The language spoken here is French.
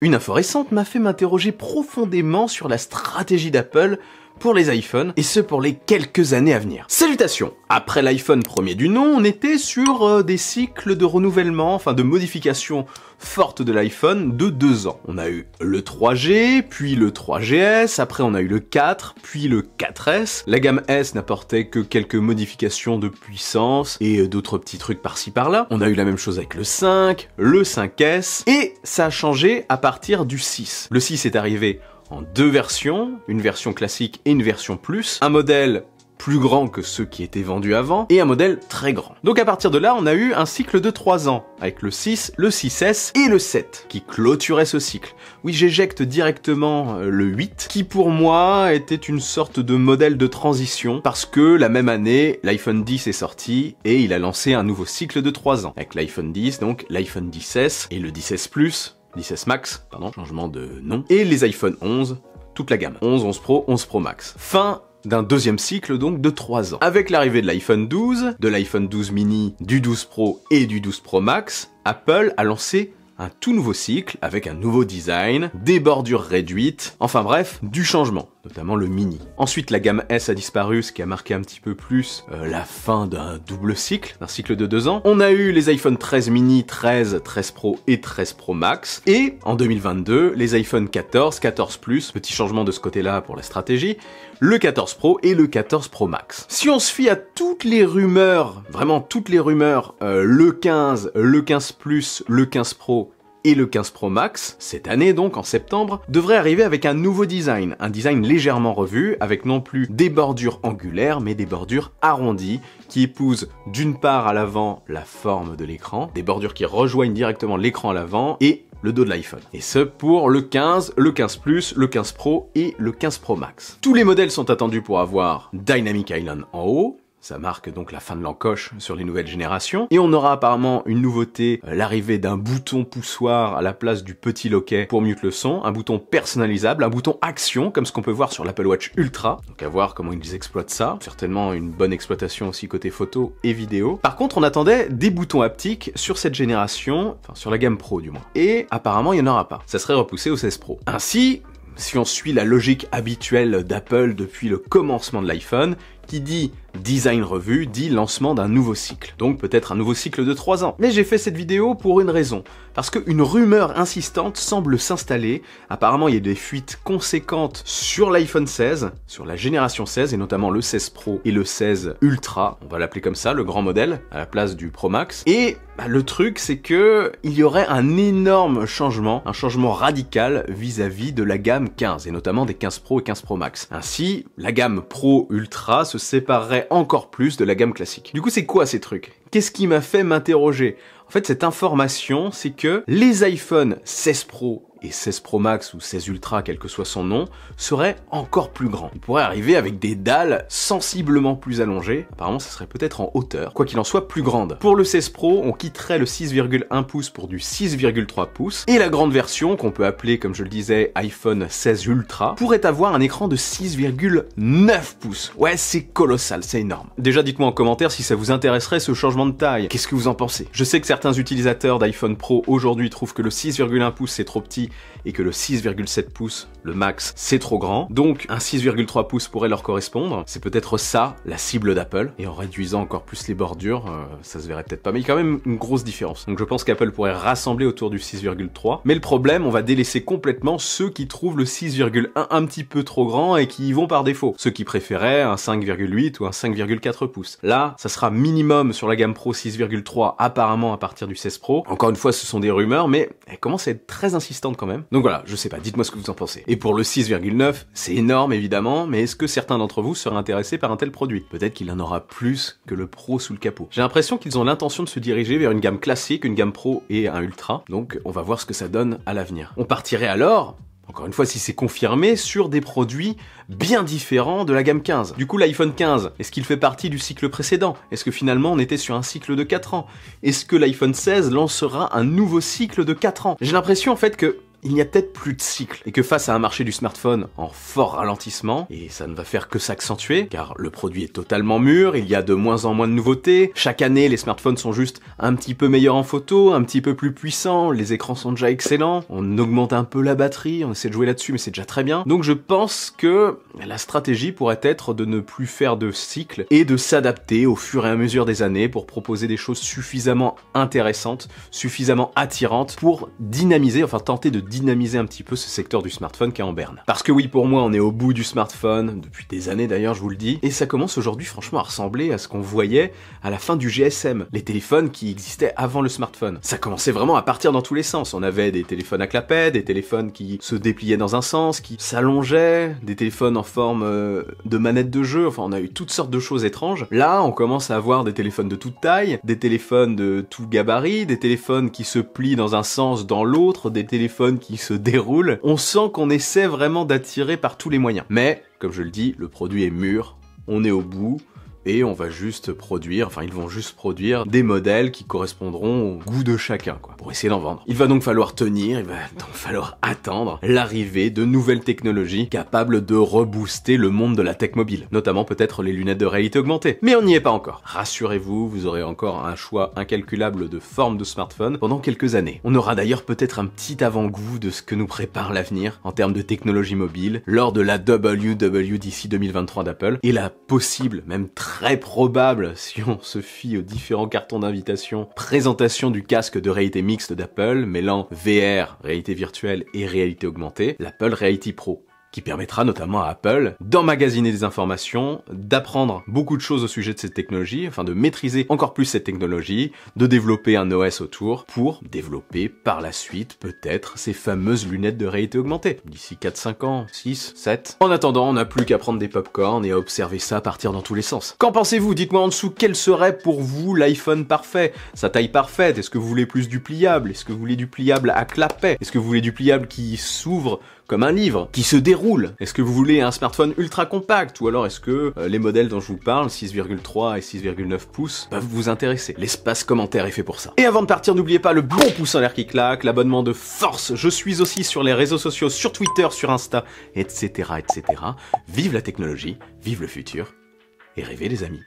Une info récente m'a fait m'interroger profondément sur la stratégie d'Apple pour les iPhones, et ce pour les quelques années à venir. Salutations! Après l'iPhone premier du nom, on était sur des cycles de renouvellement, enfin de modifications fortes de l'iPhone de 2 ans. On a eu le 3G, puis le 3GS, après on a eu le 4, puis le 4S. La gamme S n'apportait que quelques modifications de puissance et d'autres petits trucs par-ci par-là. On a eu la même chose avec le 5, le 5S, et ça a changé à partir du 6. Le 6 est arrivé en 2 versions, une version classique et une version plus, un modèle plus grand que ceux qui étaient vendus avant, et un modèle très grand. Donc à partir de là, on a eu un cycle de 3 ans, avec le 6, le 6S et le 7, qui clôturaient ce cycle. Oui, j'éjecte directement le 8, qui pour moi était une sorte de modèle de transition, parce que la même année, l'iPhone 10 est sorti, et il a lancé un nouveau cycle de 3 ans, avec l'iPhone 10, donc l'iPhone 10S, et le 10S Plus, 10S Max, pardon, changement de nom, et les iPhone 11, toute la gamme, 11, 11 Pro, 11 Pro Max. Fin d'un deuxième cycle donc de 3 ans. Avec l'arrivée de l'iPhone 12, de l'iPhone 12 mini, du 12 Pro et du 12 Pro Max, Apple a lancé un tout nouveau cycle avec un nouveau design, des bordures réduites, enfin bref, du changement, notamment le mini. Ensuite, la gamme S a disparu, ce qui a marqué un petit peu plus la fin d'un double cycle, d'un cycle de 2 ans. On a eu les iPhone 13 mini, 13, 13 Pro et 13 Pro Max. Et en 2022, les iPhone 14, 14 Plus, petit changement de ce côté-là pour la stratégie, le 14 Pro et le 14 Pro Max. Si on se fie à toutes les rumeurs, vraiment toutes les rumeurs, le 15 Plus, le 15 Pro et le 15 Pro Max, cette année donc, en septembre, devrait arriver avec un nouveau design, un design légèrement revu, avec non plus des bordures angulaires, mais des bordures arrondies, qui épousent d'une part à l'avant la forme de l'écran, des bordures qui rejoignent directement l'écran à l'avant, et le dos de l'iPhone. Et ce pour le 15, le 15 Plus, le 15 Pro et le 15 Pro Max. Tous les modèles sont attendus pour avoir Dynamic Island en haut, ça marque donc la fin de l'encoche sur les nouvelles générations. Et on aura apparemment une nouveauté, l'arrivée d'un bouton poussoir à la place du petit loquet pour mute le son, un bouton personnalisable, un bouton action, comme ce qu'on peut voir sur l'Apple Watch Ultra. Donc à voir comment ils exploitent ça. Certainement une bonne exploitation aussi côté photo et vidéo. Par contre, on attendait des boutons haptiques sur cette génération, enfin sur la gamme Pro du moins. Et apparemment, il n'y en aura pas. Ça serait repoussé au 16 Pro. Ainsi, si on suit la logique habituelle d'Apple depuis le commencement de l'iPhone, qui dit design revu, dit lancement d'un nouveau cycle. Donc peut-être un nouveau cycle de 3 ans. Mais j'ai fait cette vidéo pour une raison. Parce qu'une rumeur insistante semble s'installer. Apparemment, il y a des fuites conséquentes sur l'iPhone 16, sur la génération 16, et notamment le 16 Pro et le 16 Ultra. On va l'appeler comme ça, le grand modèle, à la place du Pro Max. Et le truc, c'est que il y aurait un énorme changement, un changement radical vis-à-vis de la gamme 15, et notamment des 15 Pro et 15 Pro Max. Ainsi, la gamme Pro Ultra se séparerait encore plus de la gamme classique. Du coup, c'est quoi ces trucs? Qu'est-ce qui m'a fait m'interroger? En fait, cette information, c'est que les iPhone 16 Pro et 16 Pro Max ou 16 Ultra, quel que soit son nom, seraient encore plus grands. Ils pourraient arriver avec des dalles sensiblement plus allongées. Apparemment, ça serait peut-être en hauteur, quoi qu'il en soit plus grande. Pour le 16 Pro, on quitterait le 6,1 pouces pour du 6,3 pouces. Et la grande version, qu'on peut appeler, comme je le disais, iPhone 16 Ultra, pourrait avoir un écran de 6,9 pouces. Ouais, c'est colossal, c'est énorme. Déjà, dites-moi en commentaire si ça vous intéresserait ce changement de taille. Qu'est-ce que vous en pensez? Je sais que certains utilisateurs d'iPhone Pro aujourd'hui trouvent que le 6,1 pouces c'est trop petit et que le 6,7 pouces, le max, c'est trop grand. Donc un 6,3 pouces pourrait leur correspondre. C'est peut-être ça la cible d'Apple. Et en réduisant encore plus les bordures, ça se verrait peut-être pas. Mais il y a quand même une grosse différence. Donc je pense qu'Apple pourrait rassembler autour du 6,3. Mais le problème, on va délaisser complètement ceux qui trouvent le 6,1 un petit peu trop grand et qui y vont par défaut. Ceux qui préféraient un 5,8 ou un 5,4 pouces. Là, ça sera minimum sur la gamme Pro 6,3 apparemment à partir du 16 Pro. Encore une fois, ce sont des rumeurs, mais elles commencent à être très insistantes quand même. Donc voilà, je sais pas, dites-moi ce que vous en pensez. Et pour le 6,9, c'est énorme évidemment, mais est-ce que certains d'entre vous seraient intéressés par un tel produit? Peut-être qu'il en aura plus que le Pro sous le capot. J'ai l'impression qu'ils ont l'intention de se diriger vers une gamme classique, une gamme Pro et un Ultra, donc on va voir ce que ça donne à l'avenir. On partirait alors, encore une fois, si c'est confirmé, sur des produits bien différents de la gamme 15. Du coup, l'iPhone 15, est-ce qu'il fait partie du cycle précédent? Est-ce que finalement on était sur un cycle de 4 ans? Est-ce que l'iPhone 16 lancera un nouveau cycle de 4 ans? J'ai l'impression en fait que il n'y a peut-être plus de cycle, et que face à un marché du smartphone en fort ralentissement, et ça ne va faire que s'accentuer, car le produit est totalement mûr, il y a de moins en moins de nouveautés, chaque année les smartphones sont juste un petit peu meilleurs en photo, un petit peu plus puissants, les écrans sont déjà excellents, on augmente un peu la batterie, on essaie de jouer là-dessus mais c'est déjà très bien. Donc je pense que la stratégie pourrait être de ne plus faire de cycle et de s'adapter au fur et à mesure des années pour proposer des choses suffisamment intéressantes, suffisamment attirantes pour dynamiser, enfin tenter de dynamiser un petit peu ce secteur du smartphone qui est en berne. Parce que oui, pour moi, on est au bout du smartphone, depuis des années d'ailleurs, je vous le dis, et ça commence aujourd'hui franchement à ressembler à ce qu'on voyait à la fin du GSM, les téléphones qui existaient avant le smartphone. Ça commençait vraiment à partir dans tous les sens. On avait des téléphones à clapet, des téléphones qui se dépliaient dans un sens, qui s'allongeaient, des téléphones en forme de manette de jeu, enfin on a eu toutes sortes de choses étranges. Là, on commence à avoir des téléphones de toute taille, des téléphones de tout gabarit, des téléphones qui se plient dans un sens, dans l'autre, des téléphones qui se déroulent. On sent qu'on essaie vraiment d'attirer par tous les moyens. Mais, comme je le dis, le produit est mûr, on est au bout, et on va juste produire, enfin ils vont juste produire des modèles qui correspondront au goût de chacun, quoi, pour essayer d'en vendre. Il va donc falloir tenir, il va donc falloir attendre l'arrivée de nouvelles technologies capables de rebooster le monde de la tech mobile, notamment peut-être les lunettes de réalité augmentée. Mais on n'y est pas encore. Rassurez-vous, vous aurez encore un choix incalculable de formes de smartphones pendant quelques années. On aura d'ailleurs peut-être un petit avant-goût de ce que nous prépare l'avenir en termes de technologie mobile lors de la WWDC 2023 d'Apple et la possible, même très probable, si on se fie aux différents cartons d'invitation, présentation du casque de réalité mixte d'Apple, mêlant VR, réalité virtuelle et réalité augmentée, l'Apple Reality Pro, qui permettra notamment à Apple d'emmagasiner des informations, d'apprendre beaucoup de choses au sujet de cette technologie, afin de maîtriser encore plus cette technologie, de développer un OS autour, pour développer par la suite peut-être ces fameuses lunettes de réalité augmentée, d'ici 4-5 ans, 6, 7. En attendant, on n'a plus qu'à prendre des pop-corn et à observer ça partir dans tous les sens. Qu'en pensez-vous? Dites-moi en dessous quel serait pour vous l'iPhone parfait, sa taille parfaite. Est-ce que vous voulez plus du pliable? Est-ce que vous voulez du pliable à clapet? Est-ce que vous voulez du pliable qui s'ouvre comme un livre, qui se déroule? Est-ce que vous voulez un smartphone ultra compact? Ou alors est-ce que les modèles dont je vous parle, 6,3 et 6,9 pouces, peuvent vous intéresser? L'espace commentaire est fait pour ça. Et avant de partir, n'oubliez pas le bon pouce en l'air qui claque, l'abonnement de force. Je suis aussi sur les réseaux sociaux, sur Twitter, sur Insta, etc., etc. Vive la technologie, vive le futur, et rêvez les amis.